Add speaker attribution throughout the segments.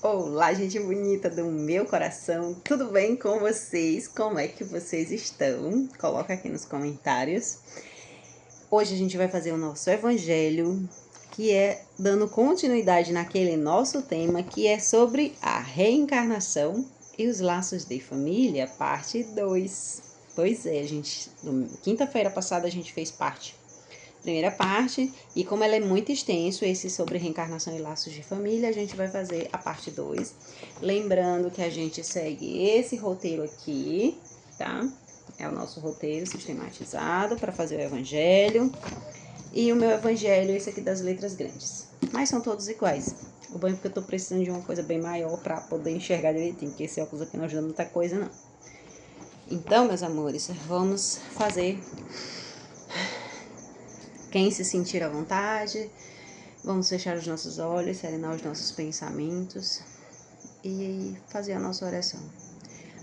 Speaker 1: Olá, gente bonita do meu coração, tudo bem com vocês? Como é que vocês estão? Coloca aqui nos comentários. Hoje a gente vai fazer o nosso evangelho, que é dando continuidade naquele nosso tema, que é sobre a reencarnação e os laços de família, parte 2. Pois é, gente, quinta-feira passada a gente fez primeira parte, e como ela é muito extenso, esse sobre reencarnação e laços de família, a gente vai fazer a parte 2. Lembrando que a gente segue esse roteiro aqui, tá? É o nosso roteiro sistematizado para fazer o evangelho. E o meu evangelho é esse aqui das letras grandes. Mas são todos iguais. O bom é porque eu tô precisando de uma coisa bem maior para poder enxergar direitinho, porque esse óculos aqui não ajuda muita coisa, não. Então, meus amores, vamos fazer. Quem se sentir à vontade, vamos fechar os nossos olhos, serenar os nossos pensamentos e fazer a nossa oração.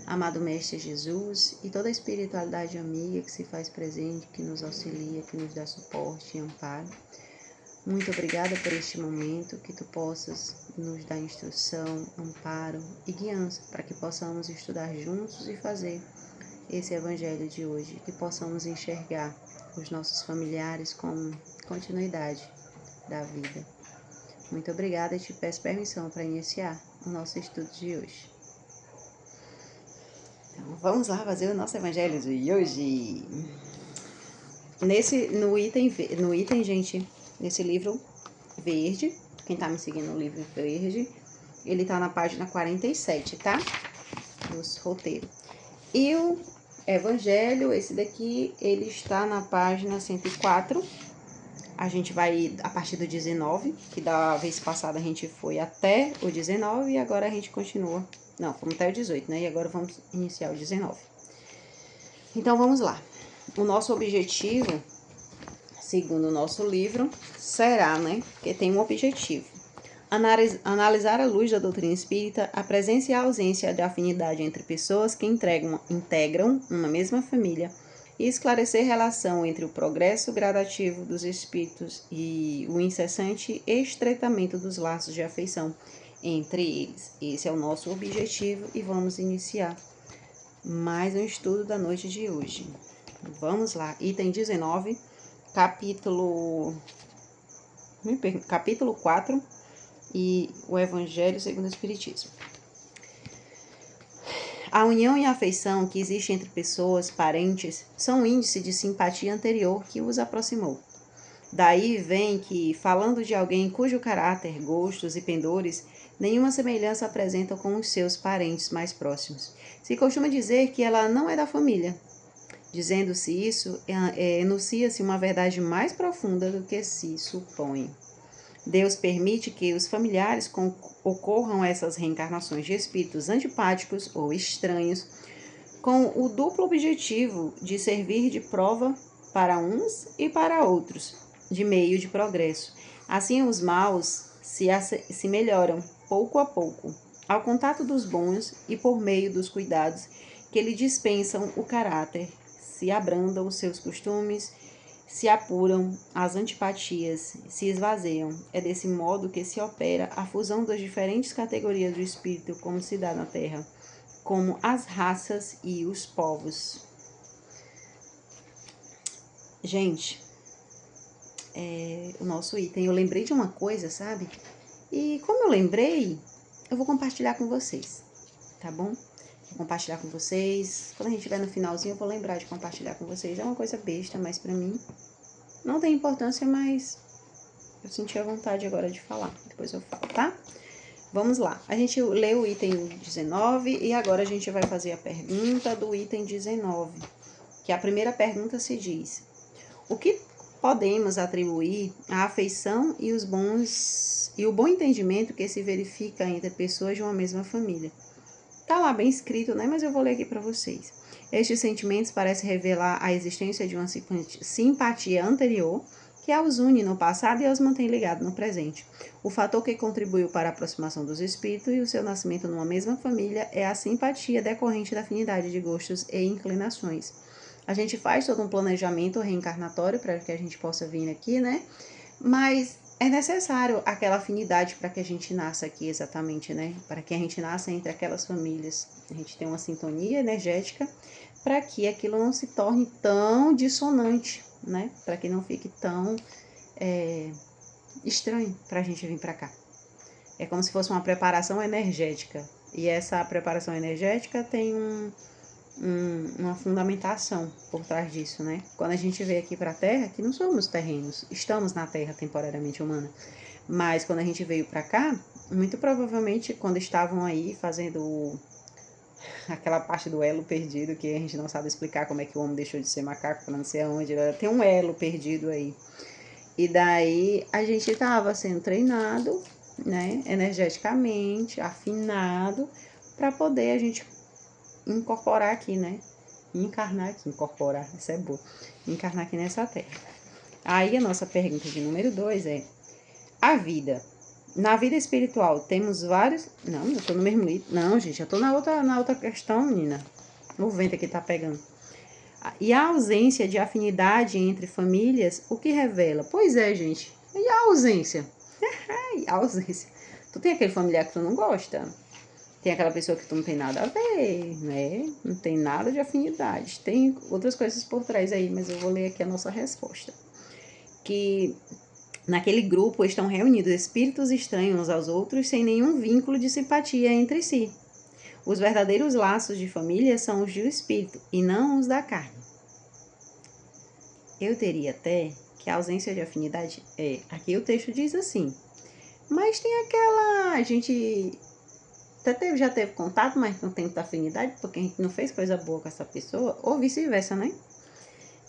Speaker 1: Amado Mestre Jesus e toda a espiritualidade amiga que se faz presente, que nos auxilia, que nos dá suporte e amparo. Muito obrigada por este momento, que tu possas nos dar instrução, amparo e guiança para que possamos estudar juntos e fazer esse evangelho de hoje, que possamos enxergar os nossos familiares como continuidade da vida. Muito obrigada e te peço permissão para iniciar o nosso estudo de hoje. Então, vamos lá fazer o nosso evangelho de hoje. No item, gente, nesse livro verde, quem tá me seguindo no livro verde, ele tá na página 47, tá? Dos roteiros. E o evangelho, esse daqui, ele está na página 104. A gente vai a partir do 19, que da vez passada a gente foi até o 19 e agora a gente continua. Não, fomos até o 18, né? E agora vamos iniciar o 19. Então vamos lá. O nosso objetivo, segundo o nosso livro, será, né? Porque tem um objetivo. Analisar à luz da doutrina espírita a presença e a ausência de afinidade entre pessoas que integram uma mesma família e esclarecer a relação entre o progresso gradativo dos espíritos e o incessante estreitamento dos laços de afeição entre eles. Esse é o nosso objetivo e vamos iniciar mais um estudo da noite de hoje. Vamos lá, item 19, capítulo 4 e o Evangelho segundo o Espiritismo. A união e a afeição que existe entre pessoas, parentes, são um índice de simpatia anterior que os aproximou. Daí vem que, falando de alguém cujo caráter, gostos e pendores nenhuma semelhança apresentam com os seus parentes mais próximos, se costuma dizer que ela não é da família. Dizendo-se isso, enuncia-se uma verdade mais profunda do que se supõe. Deus permite que os familiares ocorram essas reencarnações de espíritos antipáticos ou estranhos, com o duplo objetivo de servir de prova para uns e para outros, de meio de progresso. Assim, os maus se melhoram pouco a pouco, ao contato dos bons e por meio dos cuidados que lhe dispensam o caráter, se abrandam os seus costumes, se apuram, as antipatias se esvazeiam. É desse modo que se opera a fusão das diferentes categorias do espírito, como se dá na Terra, como as raças e os povos. Gente, o nosso item, eu lembrei de uma coisa, sabe? E como eu lembrei, eu vou compartilhar com vocês, tá bom? Vou compartilhar com vocês. Quando a gente estiver no finalzinho, eu vou lembrar de compartilhar com vocês. É uma coisa besta, mas pra mim não tem importância, mas eu senti a vontade agora de falar. Depois eu falo, tá? Vamos lá. A gente leu o item 19 e agora a gente vai fazer a pergunta do item 19. Que a primeira pergunta se diz: o que podemos atribuir à afeição e o bom entendimento que se verifica entre pessoas de uma mesma família? Tá lá bem escrito, né? Mas eu vou ler aqui para vocês. Estes sentimentos parecem revelar a existência de uma simpatia anterior que os une no passado e os mantém ligados no presente. O fator que contribuiu para a aproximação dos espíritos e o seu nascimento numa mesma família é a simpatia decorrente da afinidade de gostos e inclinações. A gente faz todo um planejamento reencarnatório para que a gente possa vir aqui, né? Mas é necessário aquela afinidade para que a gente nasça aqui exatamente, né? Para que a gente nasça entre aquelas famílias. A gente tem uma sintonia energética para que aquilo não se torne tão dissonante, né? Para que não fique tão estranho para a gente vir para cá. É como se fosse uma preparação energética. E essa preparação energética tem uma fundamentação por trás disso, né? Quando a gente veio aqui para a Terra, que não somos terrenos, estamos na Terra temporariamente humana, mas quando a gente veio para cá, muito provavelmente quando estavam aí fazendo aquela parte do elo perdido, que a gente não sabe explicar como é que o homem deixou de ser macaco para não sei aonde, tem um elo perdido aí. E daí a gente estava sendo treinado, né, energeticamente, afinado, para poder a gente incorporar aqui, né? Encarnar aqui, incorporar, isso é bom. Encarnar aqui nessa terra. Aí a nossa pergunta de número 2 é: a vida. Na vida espiritual temos vários. Não, eu tô no mesmo livro. Não, gente, eu tô na outra questão, menina. O vento aqui tá pegando. E a ausência de afinidade entre famílias, o que revela? Pois é, gente. E a ausência? A ausência. Tu tem aquele familiar que tu não gosta? Tem aquela pessoa que tu não tem nada a ver, né? Não tem nada de afinidade. Tem outras coisas por trás aí, mas eu vou ler aqui a nossa resposta. Que naquele grupo estão reunidos espíritos estranhos uns aos outros sem nenhum vínculo de simpatia entre si. Os verdadeiros laços de família são os do espírito e não os da carne. Eu teria até que a ausência de afinidade aqui o texto diz assim, mas tem aquela, a gente até já teve contato, mas não tem muita afinidade, porque a gente não fez coisa boa com essa pessoa, ou vice-versa, né?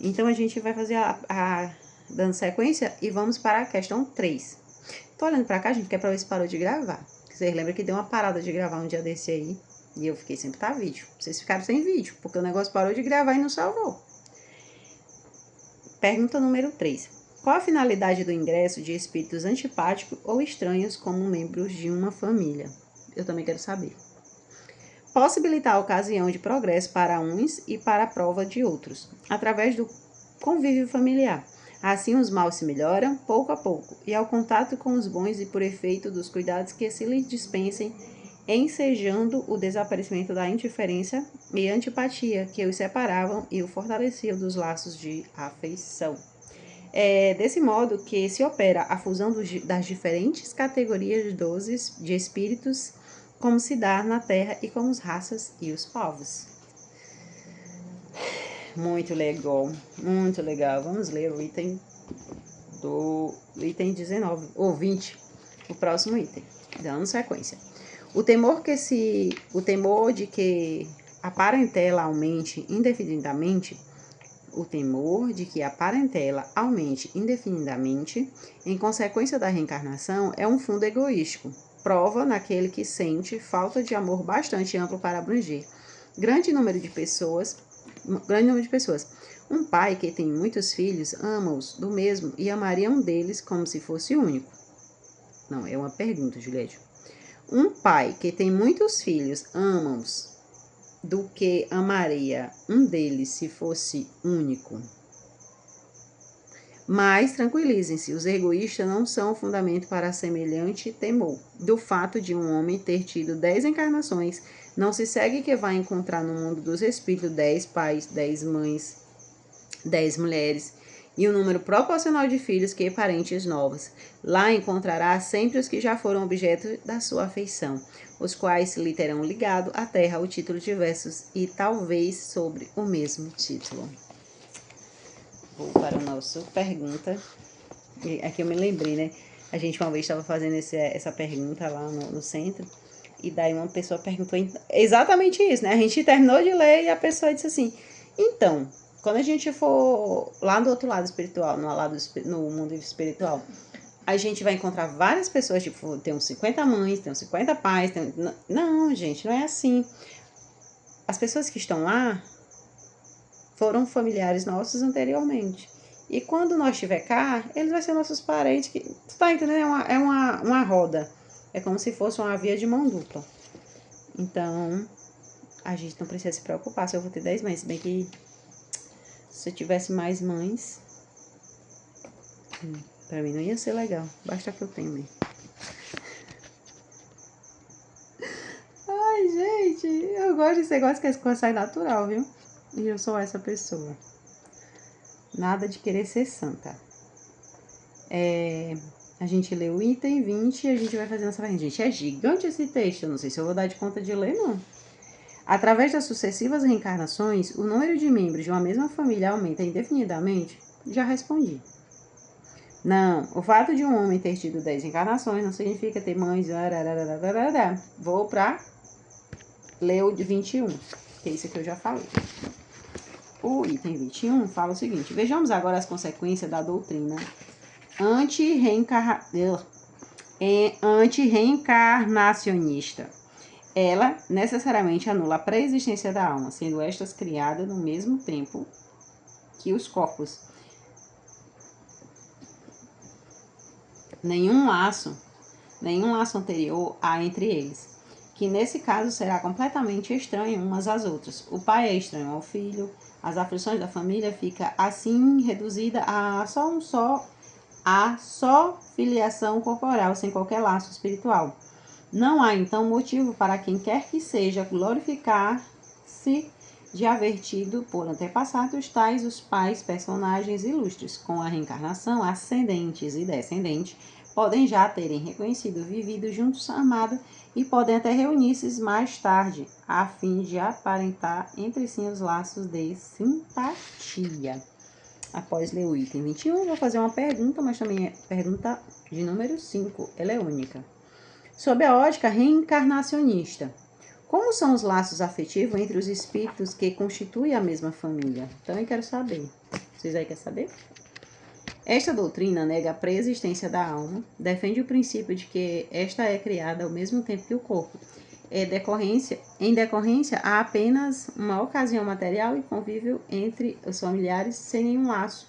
Speaker 1: Então a gente vai fazer dando sequência e vamos para a questão 3. Tô olhando pra cá, gente, que é pra ver se parou de gravar. Vocês lembram que deu uma parada de gravar um dia desse aí, e eu fiquei sem botar vídeo. Vocês ficaram sem vídeo, porque o negócio parou de gravar e não salvou. Pergunta número 3. Qual a finalidade do ingresso de espíritos antipáticos ou estranhos como membros de uma família? Eu também quero saber. Possibilitar a ocasião de progresso para uns e para a prova de outros, através do convívio familiar. Assim, os maus se melhoram pouco a pouco, e ao contato com os bons e por efeito dos cuidados que se lhes dispensem, ensejando o desaparecimento da indiferença e antipatia que os separavam e o fortaleciam dos laços de afeição. É desse modo que se opera a fusão das diferentes categorias de espíritos, como se dá na Terra e com as raças e os povos. Muito legal, muito legal. Vamos ler o item 19, ou 20, o próximo item, dando sequência. O temor de que a parentela aumente indefinidamente, em consequência da reencarnação, é um fundo egoístico. Prova naquele que sente falta de amor bastante amplo para abranger grande número de pessoas. Um pai que tem muitos filhos ama-os do mesmo e amaria um deles como se fosse único. Não, é uma pergunta, Juliette. Um pai que tem muitos filhos ama-os do que amaria um deles se fosse único. Mas tranquilizem-se, os egoístas não são fundamento para semelhante temor. Do fato de um homem ter tido 10 encarnações, não se segue que vai encontrar no mundo dos espíritos 10 pais, 10 mães, 10 mulheres e um número proporcional de filhos que parentes novos. Lá encontrará sempre os que já foram objeto da sua afeição, os quais lhe terão ligado à terra o título diversos e talvez sobre o mesmo título. Vou para a nossa pergunta. Aqui eu me lembrei, né? A gente uma vez estava fazendo essa pergunta lá no centro. E daí uma pessoa perguntou exatamente isso, né? A gente terminou de ler e a pessoa disse assim: então, quando a gente for lá do outro lado espiritual, no mundo espiritual, a gente vai encontrar várias pessoas, tipo, tem uns 50 mães, tem uns 50 pais. Não, gente, não é assim. As pessoas que estão lá foram familiares nossos anteriormente. E quando nós estiver cá, eles vão ser nossos parentes. Tu tá entendendo? É uma roda. É como se fosse uma via de mão dupla. Então, a gente não precisa se preocupar se eu vou ter 10 mães. Se bem que se eu tivesse mais mães, Pra mim não ia ser legal. Basta que eu tenho mesmo. Ai, gente, eu gosto desse negócio que as coisas saem natural, viu? E eu sou essa pessoa. Nada de querer ser santa. A gente lê o item 20 e a gente vai fazer nossa varrida. Gente, é gigante esse texto. Eu não sei se eu vou dar de conta de ler, não. Através das sucessivas reencarnações, o número de membros de uma mesma família aumenta indefinidamente? Já respondi. Não, o fato de um homem ter tido 10 encarnações não significa ter mães. Vou pra ler o de 21, que é isso que eu já falei. O item 21 fala o seguinte: vejamos agora as consequências da doutrina anti-reencarnacionista. Ela necessariamente anula a pré-existência da alma, sendo estas criadas no mesmo tempo que os corpos. Nenhum laço anterior há entre eles, que nesse caso será completamente estranho umas às outras. O pai é estranho ao filho, as aflições da família ficam assim reduzidas a só filiação corporal, sem qualquer laço espiritual. Não há, então, motivo para quem quer que seja glorificar-se de haver tido por antepassados tais os pais personagens ilustres. Com a reencarnação, ascendentes e descendentes podem já terem reconhecido, vivido juntos, amado, e podem até reunir-se mais tarde, a fim de aparentar entre si os laços de simpatia. Após ler o item 21, vou fazer uma pergunta, mas também é pergunta de número 5, ela é única. Sob a ótica reencarnacionista, como são os laços afetivos entre os espíritos que constituem a mesma família? Então eu quero saber. Vocês aí querem saber? Esta doutrina nega a pré-existência da alma, defende o princípio de que esta é criada ao mesmo tempo que o corpo. Em decorrência, há apenas uma ocasião material e convívio entre os familiares sem nenhum laço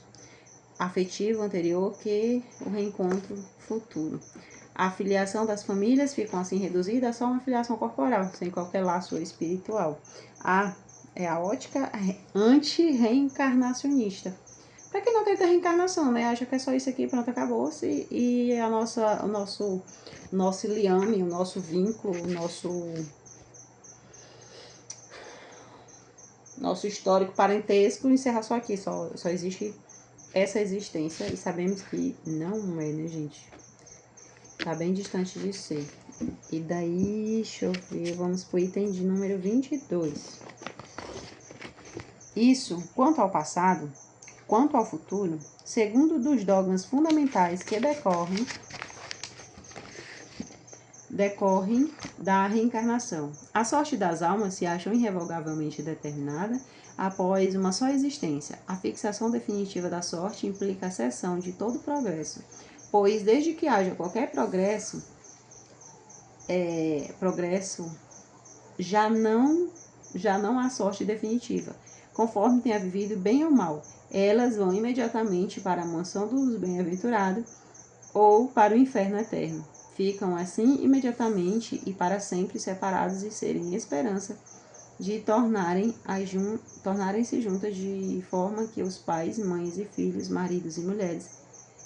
Speaker 1: afetivo anterior que o reencontro futuro. A filiação das famílias ficam assim reduzida a só uma filiação corporal, sem qualquer laço espiritual. É a ótica anti-reencarnacionista. Para quem não acredita em reencarnação, né? Acha que é só isso aqui, pronto, acabou-se. E o nosso liame, o nosso vínculo, o nosso histórico parentesco encerra só aqui. Só existe essa existência e sabemos que não é, né, gente? Tá bem distante de ser. E daí, deixa eu ver, vamos pro item de número 22. Isso, quanto ao passado, quanto ao futuro, segundo dos dogmas fundamentais que decorrem da reencarnação. A sorte das almas se acha irrevogavelmente determinada após uma só existência. A fixação definitiva da sorte implica a cessão de todo progresso, pois desde que haja qualquer progresso, já não há sorte definitiva. Conforme tenha vivido bem ou mal, elas vão imediatamente para a mansão dos bem-aventurados ou para o inferno eterno. Ficam assim imediatamente e para sempre separados e serem esperança de tornarem-se juntas de forma que os pais, mães e filhos, maridos e mulheres,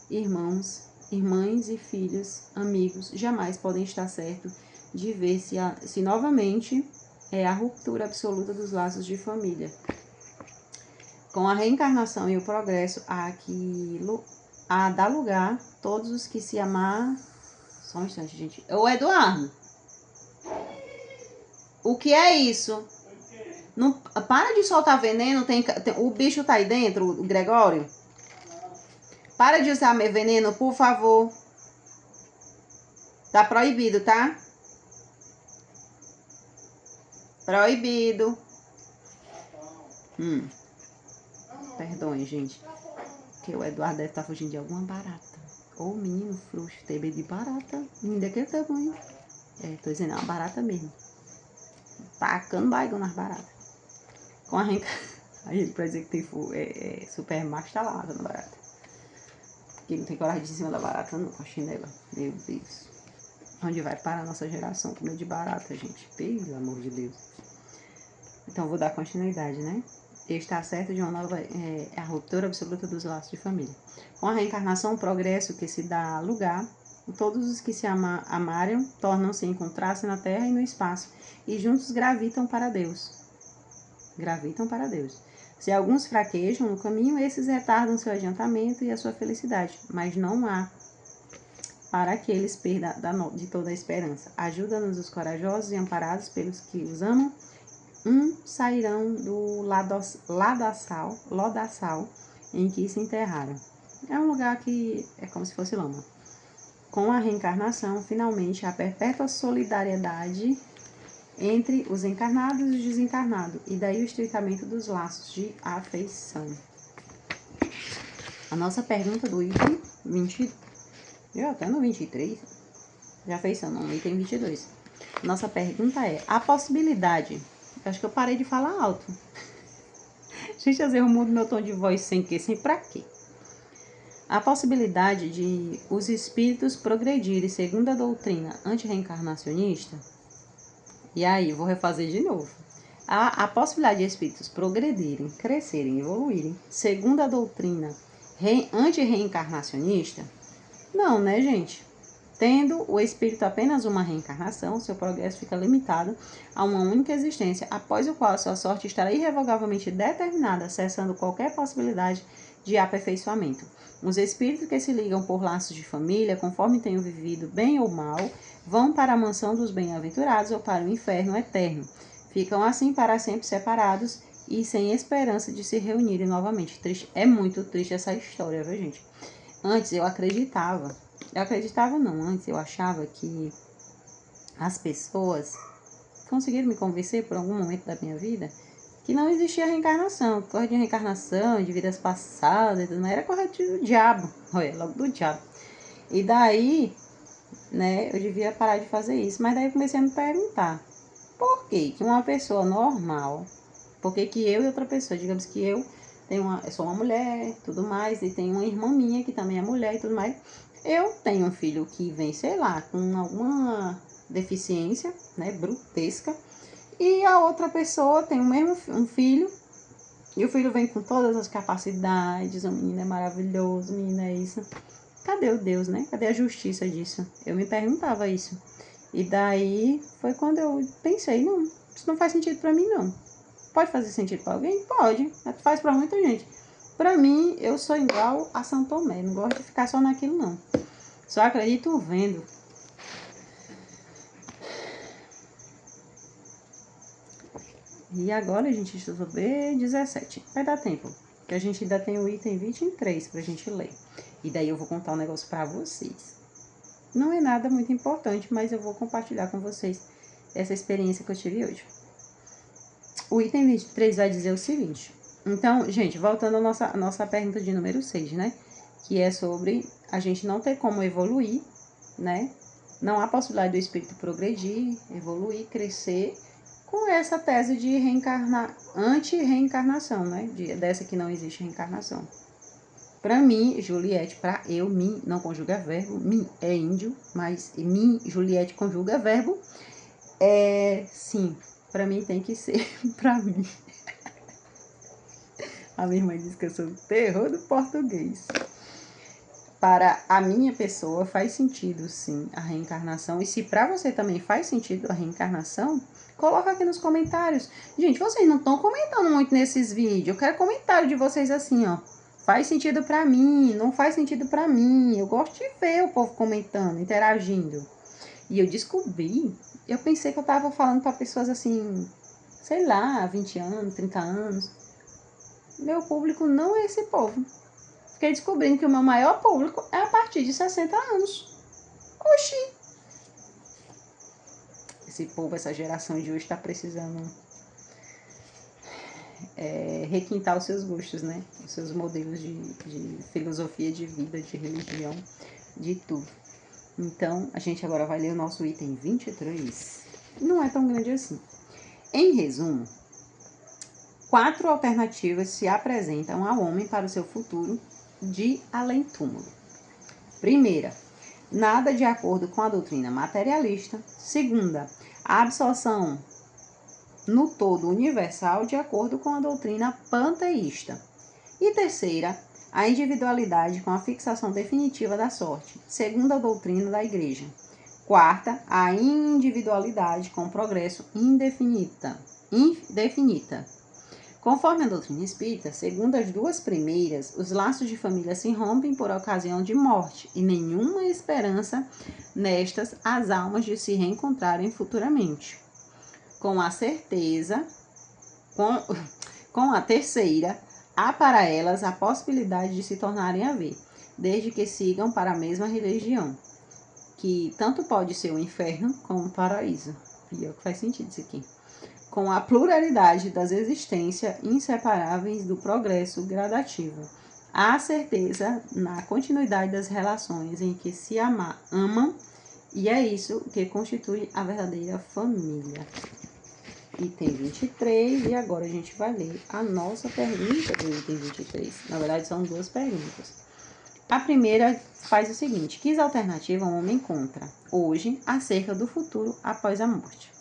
Speaker 1: irmãs e filhos, amigos, jamais podem estar certos de ver se novamente é a ruptura absoluta dos laços de família. Com a reencarnação e o progresso, há dar lugar todos os que se amar. Só um instante, gente. Ô, Eduardo, o que é isso? Não, para de soltar veneno, o bicho tá aí dentro, o Gregório. Para de usar meu veneno, por favor. Tá proibido, tá? Proibido. Perdoe, gente. Que o Eduardo deve estar fugindo de alguma barata. Ô, menino frouxo, tem medo de barata. Menino daquele tamanho. Tô dizendo, é uma barata mesmo. Tacando baigão nas baratas. Com a aí pra dizer que tem super macho, tá lá matando barata. Porque não tem coragem de ir em cima da barata, não, com a chinela. Meu Deus. Onde vai parar a nossa geração com medo de barata, gente? Pelo amor de Deus. Então, vou dar continuidade, né? Está certo de uma nova a ruptura absoluta dos laços de família. Com a reencarnação, o progresso que se dá lugar, todos os que se amaram tornam-se encontrar-se na terra e no espaço, e juntos gravitam para Deus. Gravitam para Deus. Se alguns fraquejam no caminho, esses retardam seu adiantamento e a sua felicidade, mas não há para aqueles perda de toda a esperança. Ajuda-nos os corajosos e amparados pelos que os amam, sairão do lodaçal em que se enterraram. É um lugar que é como se fosse lama. Com a reencarnação, finalmente, a perpétua solidariedade entre os encarnados e os desencarnados, e daí o estreitamento dos laços de afeição. A nossa pergunta do item 20, eu até no 23, de afeição, não, no item 22. Nossa pergunta é, a possibilidade... Acho que eu parei de falar alto. Gente, às vezes eu mudo meu tom de voz sem pra quê? A possibilidade de os espíritos progredirem segundo a doutrina antirreencarnacionista. E aí, vou refazer de novo. A possibilidade de espíritos progredirem, crescerem, evoluírem segundo a doutrina antirreencarnacionista? Não, né, gente? Tendo o espírito apenas uma reencarnação, seu progresso fica limitado a uma única existência, após o qual sua sorte estará irrevogavelmente determinada, cessando qualquer possibilidade de aperfeiçoamento. Os espíritos que se ligam por laços de família, conforme tenham vivido bem ou mal, vão para a mansão dos bem-aventurados ou para o inferno eterno. Ficam assim para sempre separados e sem esperança de se reunirem novamente. Triste, é muito triste essa história, viu, gente? Antes eu acreditava não, antes eu achava que as pessoas conseguiram me convencer por algum momento da minha vida que não existia reencarnação, coisa de reencarnação, de vidas passadas, tudo mais, era coisa do diabo, olha, logo do diabo. E daí, né, eu devia parar de fazer isso, mas daí eu comecei a me perguntar, por que uma pessoa normal, por que eu e outra pessoa, digamos que eu sou uma mulher, tudo mais, e tenho uma irmã minha que também é mulher e tudo mais. Eu tenho um filho que vem, sei lá, com alguma deficiência, né, brutesca, e a outra pessoa tem um filho, e o filho vem com todas as capacidades, o menino é maravilhoso, o menino é isso. Cadê o Deus, né? Cadê a justiça disso? Eu me perguntava isso. E daí foi quando eu pensei, não, isso não faz sentido pra mim, não. Pode fazer sentido pra alguém? Pode, faz pra muita gente. Pra mim, eu sou igual a São Tomé, não gosto de ficar só naquilo, não. Só acredito vendo. E agora, gente, deixa eu ver 17. Vai dar tempo, porque a gente ainda tem o item 23 pra gente ler. E daí eu vou contar um negócio pra vocês. Não é nada muito importante, mas eu vou compartilhar com vocês essa experiência que eu tive hoje. O item 23 vai dizer o seguinte. Então, gente, voltando à nossa pergunta de número 6, né? Que é sobre a gente não ter como evoluir, né? Não há possibilidade do espírito progredir, evoluir, crescer, com essa tese de anti-reencarnação, né? Dessa que não existe reencarnação. Para mim, Juliette, mim, não conjuga verbo, mim é índio, mas mim, Juliette, conjuga verbo. Sim, para mim tem que ser, para mim. A minha irmã diz que eu sou o terror do português. Para a minha pessoa faz sentido, sim, a reencarnação. E se para você também faz sentido a reencarnação, coloca aqui nos comentários. Gente, vocês não estão comentando muito nesses vídeos. Eu quero comentário de vocês assim, ó. Faz sentido pra mim, não faz sentido pra mim. Eu gosto de ver o povo comentando, interagindo. E eu descobri, eu pensei que eu tava falando pra pessoas assim, sei lá, 20 anos, 30 anos. Meu público não é esse povo. Fiquei descobrindo que o meu maior público é a partir de 60 anos. Oxi! Esse povo, essa geração de hoje tá precisando requintar os seus gostos, né? Os seus modelos de filosofia de vida, de religião, de tudo. Então, a gente agora vai ler o nosso item 23. Não é tão grande assim. Em resumo, 4 alternativas se apresentam ao homem para o seu futuro de além-túmulo. Primeira, nada de acordo com a doutrina materialista. Segunda, a absorção no todo universal de acordo com a doutrina panteísta. E terceira, a individualidade com a fixação definitiva da sorte, segundo a doutrina da Igreja. Quarta, a individualidade com progresso indefinida. Conforme a doutrina espírita, segundo as duas primeiras, os laços de família se rompem por ocasião de morte e nenhuma esperança nestas as almas de se reencontrarem futuramente. Com a terceira, há para elas a possibilidade de se tornarem a ver, desde que sigam para a mesma religião, que tanto pode ser o inferno como o paraíso. Pior que faz sentido isso aqui. Com a pluralidade das existências inseparáveis do progresso gradativo. Há certeza na continuidade das relações em que se amam, e é isso que constitui a verdadeira família. Item 23, e agora a gente vai ler a nossa pergunta do item 23. Na verdade, são duas perguntas. A primeira faz o seguinte: que alternativa o homem encontra hoje acerca do futuro após a morte?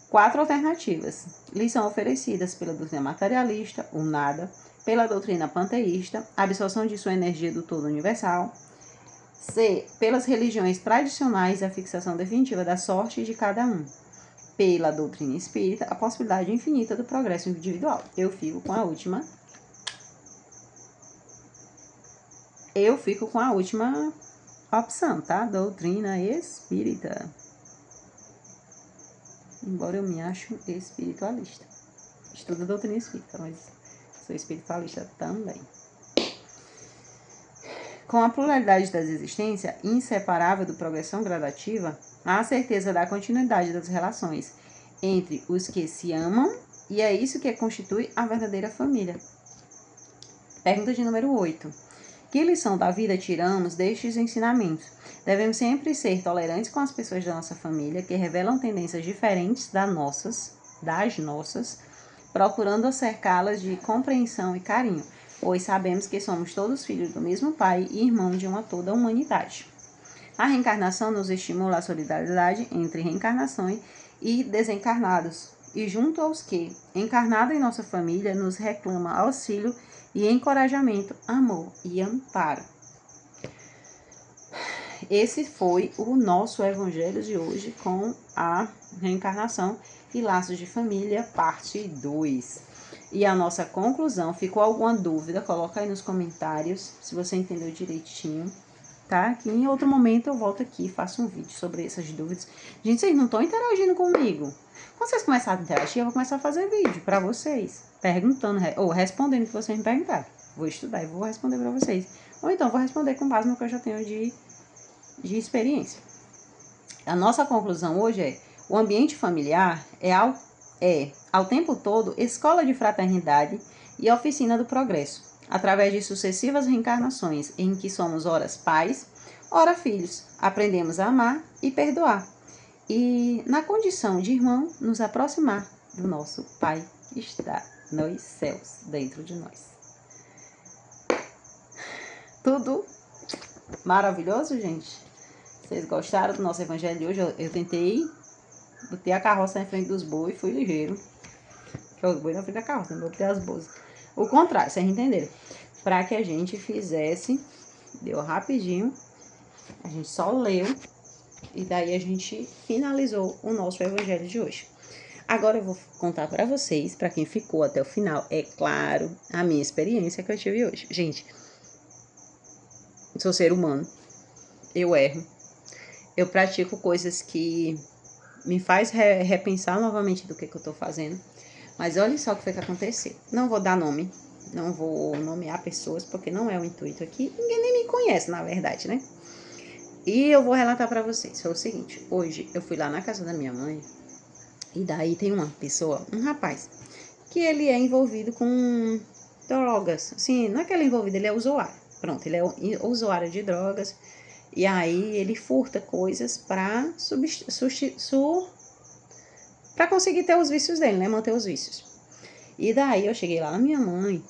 Speaker 1: 4 alternativas lhes são oferecidas pela doutrina materialista, o nada, pela doutrina panteísta, a absorção de sua energia do todo universal, C, pelas religiões tradicionais, a fixação definitiva da sorte de cada um, pela doutrina espírita, a possibilidade infinita do progresso individual. Eu fico com a última opção, tá? Doutrina espírita. Embora eu me ache espiritualista. Estudo a doutrina espírita, mas sou espiritualista também. Com a pluralidade das existências, inseparável do progressão gradativa, há a certeza da continuidade das relações entre os que se amam, e é isso que constitui a verdadeira família. Pergunta de número 8. Que lição da vida tiramos destes ensinamentos? Devemos sempre ser tolerantes com as pessoas da nossa família que revelam tendências diferentes das nossas, procurando cercá-las de compreensão e carinho, pois sabemos que somos todos filhos do mesmo Pai e irmãos de uma toda a humanidade. A reencarnação nos estimula a solidariedade entre reencarnação e desencarnados, e junto aos que, encarnado em nossa família, nos reclama auxílio e encorajamento, amor e amparo. Esse foi o nosso evangelho de hoje com a reencarnação e laços de família, parte 2. E a nossa conclusão, ficou alguma dúvida? Coloca aí nos comentários, se você entendeu direitinho, tá? Que em outro momento eu volto aqui e faço um vídeo sobre essas dúvidas. Gente, vocês não estão interagindo comigo. Quando vocês começarem a interagir, eu vou começar a fazer vídeo para vocês, perguntando ou respondendo o que vocês me perguntarem. Vou estudar e vou responder para vocês. Ou então vou responder com base no que eu já tenho de experiência. A nossa conclusão hoje é: o ambiente familiar é ao tempo todo escola de fraternidade e oficina do progresso, através de sucessivas reencarnações em que somos ora pais, ora filhos, aprendemos a amar e perdoar, e na condição de irmão nos aproximar do nosso Pai que está nos céus, dentro de nós. Tudo maravilhoso, gente? Vocês gostaram do nosso evangelho de hoje? Eu tentei, botei a carroça na frente dos bois, fui ligeiro. Que os bois na frente da carroça, não botei as boas. O contrário, vocês entenderam? Para que a gente fizesse, deu rapidinho, a gente só leu, e daí a gente finalizou o nosso evangelho de hoje. Agora eu vou contar para vocês, para quem ficou até o final, é claro, a minha experiência que eu tive hoje. Gente, sou ser humano, eu erro, eu pratico coisas que me faz repensar novamente do que eu tô fazendo, mas olha só o que foi que aconteceu. Não vou dar nome, não vou nomear pessoas, porque não é o intuito aqui, ninguém nem me conhece, na verdade, né? E eu vou relatar para vocês, foi o seguinte: hoje eu fui lá na casa da minha mãe, e daí tem uma pessoa, um rapaz, que ele é envolvido com drogas, assim, não é que ele é envolvido, ele é usuário, pronto, ele é usuário de drogas, e aí ele furta coisas para conseguir ter os vícios dele, né, manter os vícios. E daí eu cheguei lá na minha mãe,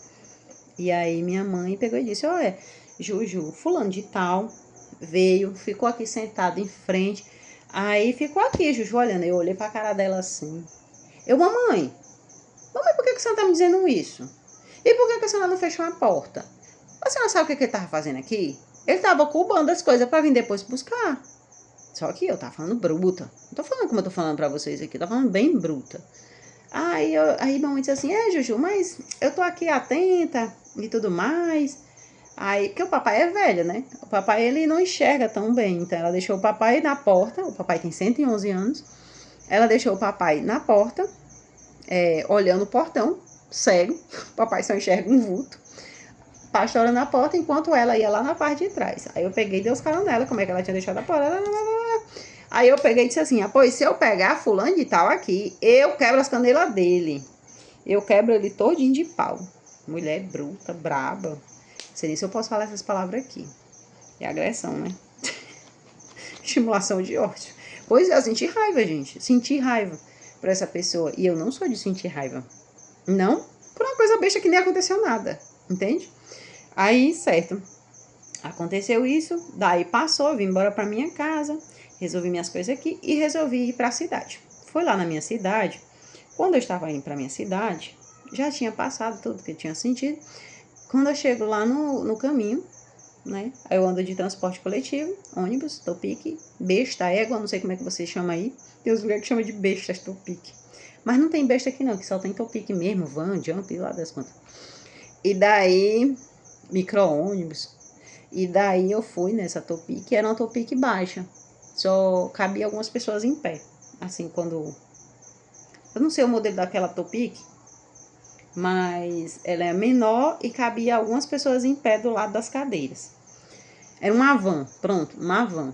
Speaker 1: e aí minha mãe pegou e disse: olha, Juju, fulano de tal veio, ficou aqui sentado em frente, aí ficou aqui, Juju, olhando. Eu olhei pra cara dela assim, Mamãe, por que a senhora tá me dizendo isso? E por que a senhora não fechou a porta? A senhora sabe o que ele tava fazendo aqui? Ele tava cubando as coisas pra vir depois buscar. Só que eu tava falando bruta. Não tô falando como eu tô falando pra vocês aqui, eu tô falando bem bruta. Aí mamãe disse assim, Juju, mas eu tô aqui atenta e tudo mais. Aí, porque o papai é velho, né? O papai, ele não enxerga tão bem. Então, ela deixou o papai na porta. O papai tem 111 anos. Ela deixou o papai na porta, olhando o portão, cego. O papai só enxerga um vulto. Pastora na porta, enquanto ela ia lá na parte de trás. Aí eu peguei e dei os caras nela, como é que ela tinha deixado a porta. Aí eu peguei e disse assim, pois se eu pegar fulano de tal aqui, eu quebro as canelas dele. Eu quebro ele todinho de pau. Mulher bruta, braba. Não sei nem se eu posso falar essas palavras aqui. É agressão, né? Estimulação de ódio. Pois é, eu senti raiva, gente. Senti raiva por essa pessoa. E eu não sou de sentir raiva. Não por uma coisa besta que nem aconteceu nada. Entende? Aí, certo. Aconteceu isso. Daí passou, eu vim embora pra minha casa. Resolvi minhas coisas aqui e resolvi ir pra cidade. Fui lá na minha cidade. Quando eu estava indo pra minha cidade, já tinha passado tudo que eu tinha sentido. Quando eu chego lá no caminho, né? Aí eu ando de transporte coletivo, ônibus, topique, besta, égua, não sei como é que vocês chamam aí. Tem os lugares que chamam de bestas, topique. Mas não tem besta aqui não, que só tem topique mesmo, van, jump, lá das contas. E daí, micro-ônibus. E daí eu fui nessa topique, era uma topique baixa. Só cabia algumas pessoas em pé. Assim, quando... Eu não sei o modelo daquela topique, mas ela é menor e cabia algumas pessoas em pé do lado das cadeiras. Era uma van, pronto, uma van.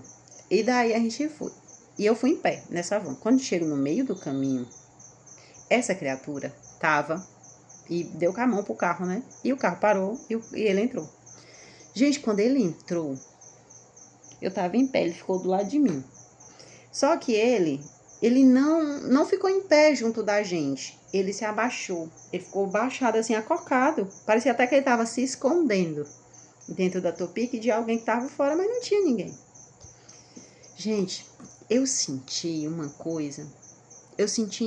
Speaker 1: E daí a gente foi. E eu fui em pé nessa van. Quando chego no meio do caminho, essa criatura tava e deu com a mão pro carro, né? E o carro parou e ele entrou. Gente, quando ele entrou, eu tava em pé, ele ficou do lado de mim. Só que ele não ficou em pé junto da gente. Ele se abaixou. Ele ficou baixado assim, acocado. Parecia até que ele tava se escondendo dentro da topique de alguém que tava fora, mas não tinha ninguém. Gente, eu senti uma coisa. Eu senti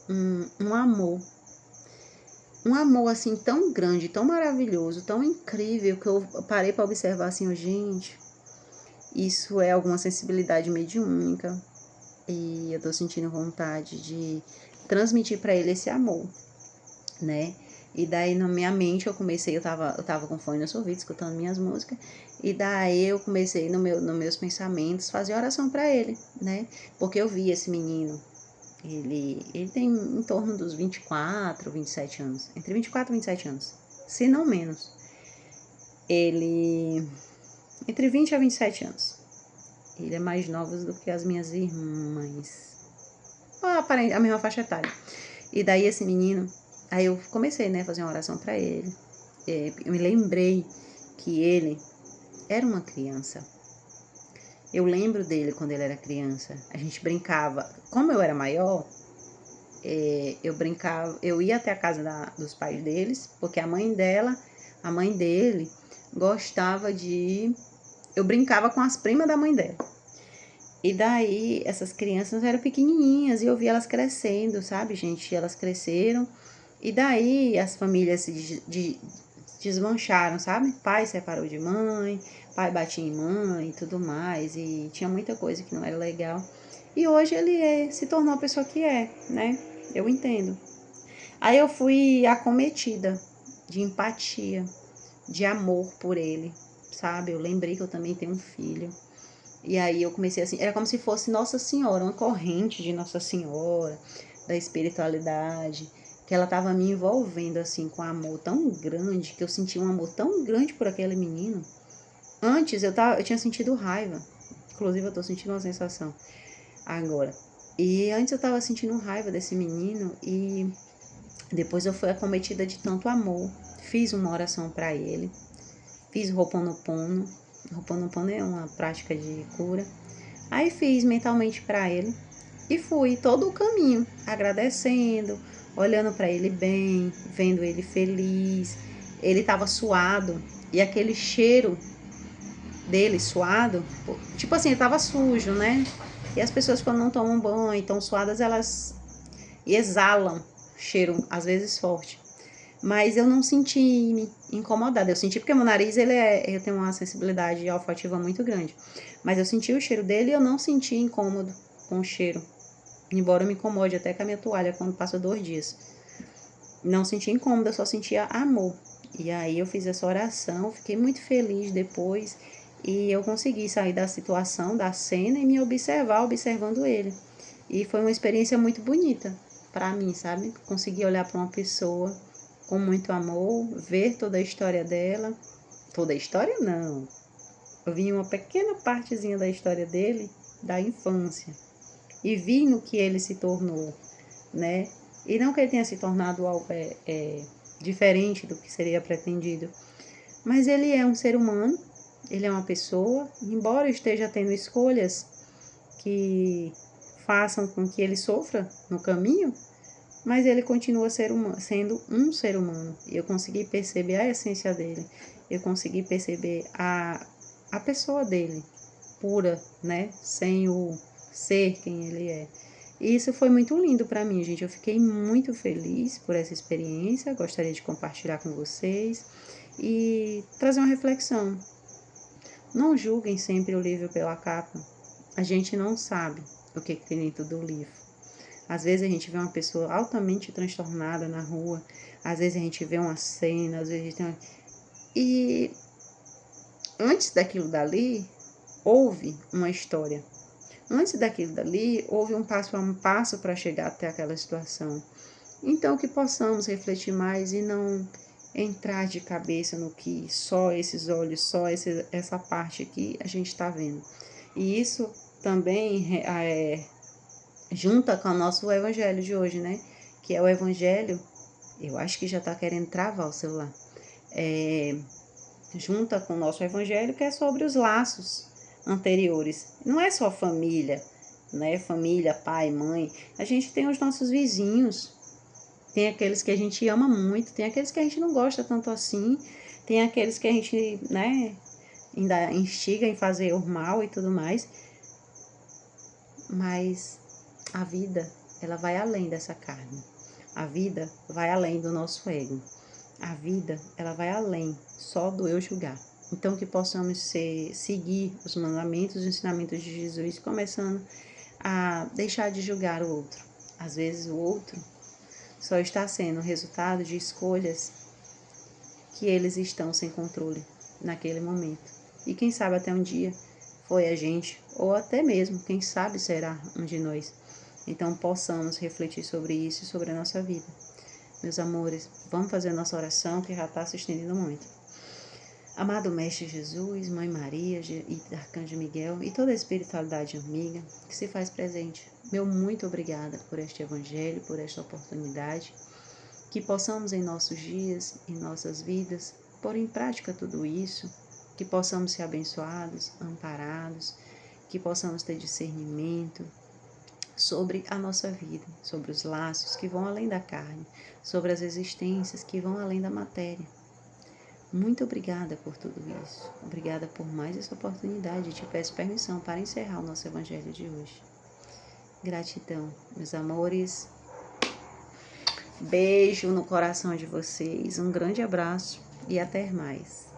Speaker 1: um amor. Um amor assim tão grande, tão maravilhoso, tão incrível, que eu parei para observar assim, gente, isso é alguma sensibilidade mediúnica. E eu tô sentindo vontade de transmitir para ele esse amor, né? E daí na minha mente eu tava com fone nos ouvidos, escutando minhas músicas, e daí eu comecei nos meus pensamentos fazer oração para ele, né? Porque eu vi esse menino, ele tem em torno dos 24, 27 anos, entre 24 e 27 anos, se não menos. Ele entre 20 a 27 anos. Ele é mais novo do que as minhas irmãs. A mesma faixa etária. E daí esse menino, aí eu comecei, né, a fazer uma oração para ele. Eu me lembrei que ele era uma criança. Eu lembro dele quando ele era criança. A gente brincava. Como eu era maior, eu brincava. Eu ia até a casa dos pais deles, porque a mãe dele, gostava de... Eu brincava com as primas da mãe dela. E daí, essas crianças eram pequenininhas e eu vi elas crescendo, sabe, gente? Elas cresceram. E daí, as famílias se desmancharam, sabe? Pai separou de mãe, pai batia em mãe e tudo mais. E tinha muita coisa que não era legal. E hoje ele se tornou a pessoa que é, né? Eu entendo. Aí eu fui acometida de empatia, de amor por ele, sabe? Eu lembrei que eu também tenho um filho. E aí eu comecei assim, era como se fosse Nossa Senhora, uma corrente de Nossa Senhora, da espiritualidade, que ela estava me envolvendo assim com um amor tão grande, que eu senti um amor tão grande por aquele menino. Antes eu tinha sentido raiva, inclusive eu tô sentindo uma sensação agora. E antes eu tava sentindo raiva desse menino e depois eu fui acometida de tanto amor. Fiz uma oração para ele, fiz Ho'oponopono. Ho'oponopono é uma prática de cura. Aí fiz mentalmente para ele e fui todo o caminho agradecendo, olhando para ele bem, vendo ele feliz. Ele estava suado e aquele cheiro dele suado, tipo assim, ele estava sujo, né? E as pessoas quando não tomam banho, estão suadas, elas e exalam cheiro, às vezes forte. Mas eu não senti me incomodada. Eu senti porque meu nariz, eu tenho uma sensibilidade olfativa muito grande. Mas eu senti o cheiro dele e eu não senti incômodo com o cheiro. Embora eu me incomode até com a minha toalha quando passa 2 dias. Não senti incômodo, eu só sentia amor. E aí eu fiz essa oração, fiquei muito feliz depois. E eu consegui sair da situação, da cena e me observar, observando ele. E foi uma experiência muito bonita para mim, sabe? Consegui olhar para uma pessoa com muito amor, ver toda a história dela. Toda a história, não. Eu vi uma pequena partezinha da história dele, da infância. E vi no que ele se tornou, né? E não que ele tenha se tornado algo diferente do que seria pretendido. Mas ele é um ser humano, ele é uma pessoa, embora esteja tendo escolhas que façam com que ele sofra no caminho, mas ele continua sendo um ser humano. E eu consegui perceber a essência dele, eu consegui perceber a pessoa dele, pura, né? Sem o ser quem ele é. E isso foi muito lindo para mim, gente. Eu fiquei muito feliz por essa experiência, gostaria de compartilhar com vocês e trazer uma reflexão. Não julguem sempre o livro pela capa. A gente não sabe o que tem dentro do livro. Às vezes a gente vê uma pessoa altamente transtornada na rua, às vezes a gente vê uma cena, às vezes a gente tem uma... E antes daquilo dali, houve uma história. Antes daquilo dali, houve um passo a passo para chegar até aquela situação. Então, que possamos refletir mais e não entrar de cabeça no que só esses olhos, só essa parte aqui a gente está vendo. E isso também junta com o nosso evangelho de hoje, né? Que é o evangelho, eu acho que já está querendo travar o celular. Junta com o nosso evangelho, que é sobre os laços anteriores. Não é só família, né? Família, pai, mãe. A gente tem os nossos vizinhos. Tem aqueles que a gente ama muito, tem aqueles que a gente não gosta tanto assim, tem aqueles que a gente, né, ainda instiga em fazer o mal e tudo mais. Mas a vida, ela vai além dessa carne. A vida vai além do nosso ego. A vida, ela vai além só do eu julgar. Então, que possamos seguir os mandamentos, os ensinamentos de Jesus, começando a deixar de julgar o outro. Às vezes o outro só está sendo resultado de escolhas que eles estão sem controle naquele momento. E quem sabe até um dia foi a gente, ou até mesmo, quem sabe será um de nós. Então possamos refletir sobre isso e sobre a nossa vida. Meus amores, vamos fazer a nossa oração que já está se estendendo muito. Amado Mestre Jesus, Mãe Maria e Arcanjo Miguel e toda a espiritualidade amiga que se faz presente, meu muito obrigada por este evangelho, por esta oportunidade, que possamos em nossos dias, em nossas vidas, pôr em prática tudo isso, que possamos ser abençoados, amparados, que possamos ter discernimento sobre a nossa vida, sobre os laços que vão além da carne, sobre as existências que vão além da matéria. Muito obrigada por tudo isso. Obrigada por mais essa oportunidade. Te peço permissão para encerrar o nosso evangelho de hoje. Gratidão, meus amores. Beijo no coração de vocês. Um grande abraço e até mais.